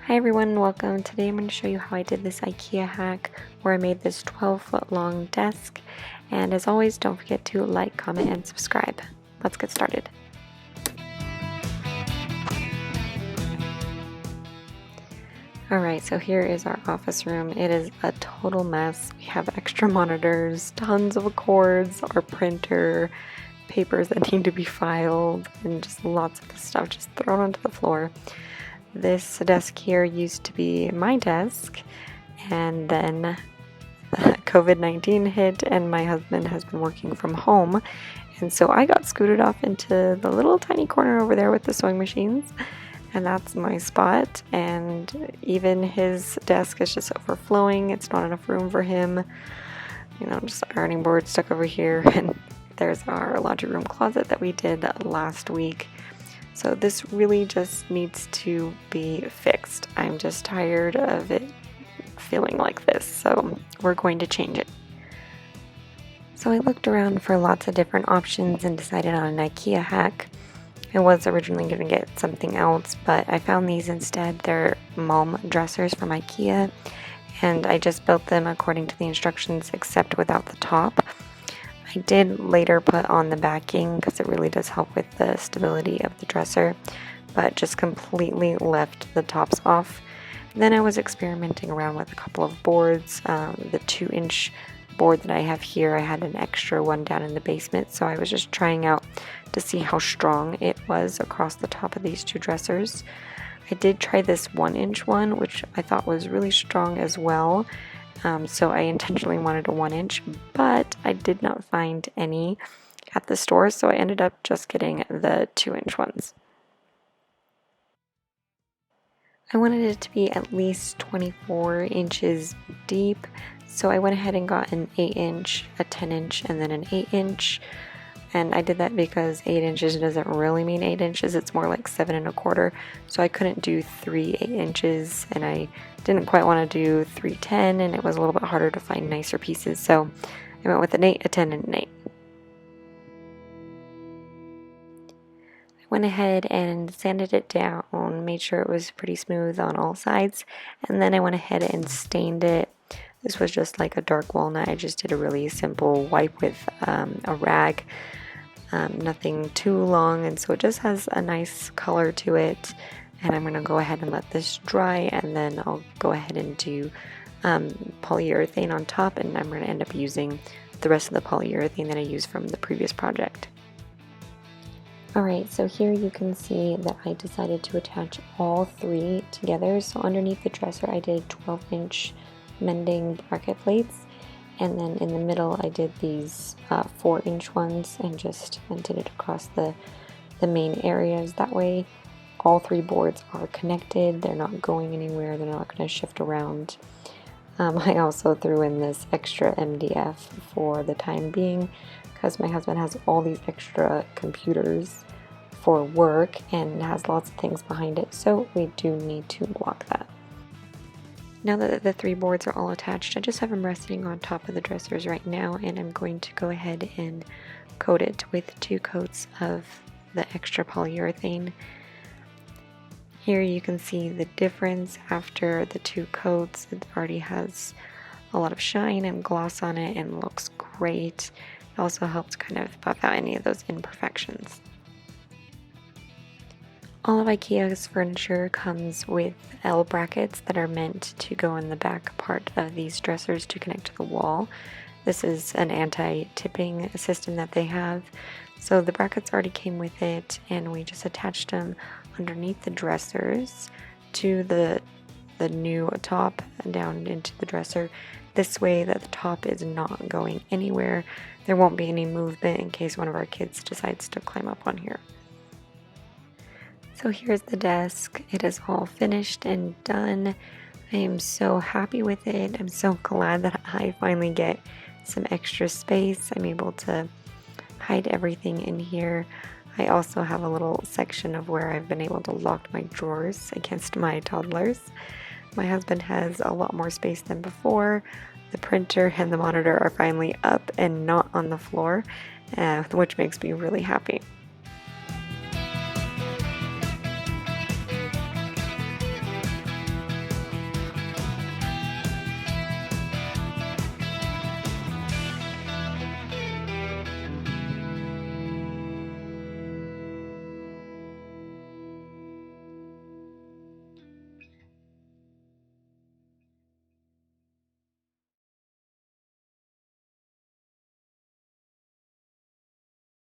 Hi everyone, welcome. Today I'm going to show you how I did this Ikea hack where I made this 12-foot long desk. And as always, don't forget to like, comment, and subscribe. Let's get started. Alright, so here is our office room. It is a total mess. We have extra monitors, tons of cords, our printer, papers that need to be filed, and just lots of stuff just thrown onto the floor. This desk here used to be my desk, and then COVID-19 hit and my husband has been working from home, and so I got scooted off into the little tiny corner over there with the sewing machines, and that's my spot. And even his desk is just overflowing. It's not enough room for him. You know, just ironing board stuck over here, and there's our laundry room closet that we did last week. So this really just needs to be fixed. I'm just tired of it feeling like this, so we're going to change it. So I looked around for lots of different options and decided on an Ikea hack. I was originally going to get something else, but I found these instead. They're MALM dressers from Ikea, and I just built them according to the instructions except without the top. I did later put on the backing because it really does help with the stability of the dresser, but just completely left the tops off. And then I was experimenting around with a couple of boards. The 2-inch board that I have here, I had an extra one down in the basement, so I was just trying out to see how strong it was across the top of these two dressers. I did try this 1-inch one, which I thought was really strong as well. So I intentionally wanted a 1-inch, but I did not find any at the store, so I ended up just getting the 2-inch ones. I wanted it to be at least 24 inches deep, so I went ahead and got an 8-inch, a 10-inch, and then an 8-inch. And I did that because 8 inches doesn't really mean 8 inches, it's more like 7 1/4. So I couldn't do 3 8-inches, and I didn't quite want to do 3 10, and it was a little bit harder to find nicer pieces. So I went with an 8, a 10, and an 8. I went ahead and sanded it down, made sure it was pretty smooth on all sides, and then I went ahead and stained it. This was just like a dark walnut. I just did a really simple wipe with a rag. Nothing too long, and so it just has a nice color to it. And I'm going to go ahead and let this dry, and then I'll go ahead and do polyurethane on top, and I'm going to end up using the rest of the polyurethane that I used from the previous project. Alright, so here you can see that I decided to attach all three together. So underneath the dresser I did 12-inch mending bracket plates. And then in the middle I did these 4-inch ones and just vented it across the main areas. That way all three boards are connected, they're not going anywhere, they're not going to shift around. I also threw in this extra MDF for the time being because my husband has all these extra computers for work and has lots of things behind it, so we do need to block that. Now that the three boards are all attached, I just have them resting on top of the dressers right now, and I'm going to go ahead and coat it with 2 coats of the extra polyurethane. Here you can see the difference after the 2 coats. It already has a lot of shine and gloss on it and looks great. It also helps kind of buff out any of those imperfections. All of Ikea's furniture comes with L brackets that are meant to go in the back part of these dressers to connect to the wall. This is an anti-tipping system that they have. So the brackets already came with it, and we just attached them underneath the dressers to the new top and down into the dresser. This way that the top is not going anywhere. There won't be any movement in case one of our kids decides to climb up on here. So here's the desk. It is all finished and done. I am so happy with it. I'm so glad that I finally get some extra space. I'm able to hide everything in here. I also have a little section of where I've been able to lock my drawers against my toddlers. My husband has a lot more space than before. The printer and the monitor are finally up and not on the floor, which makes me really happy.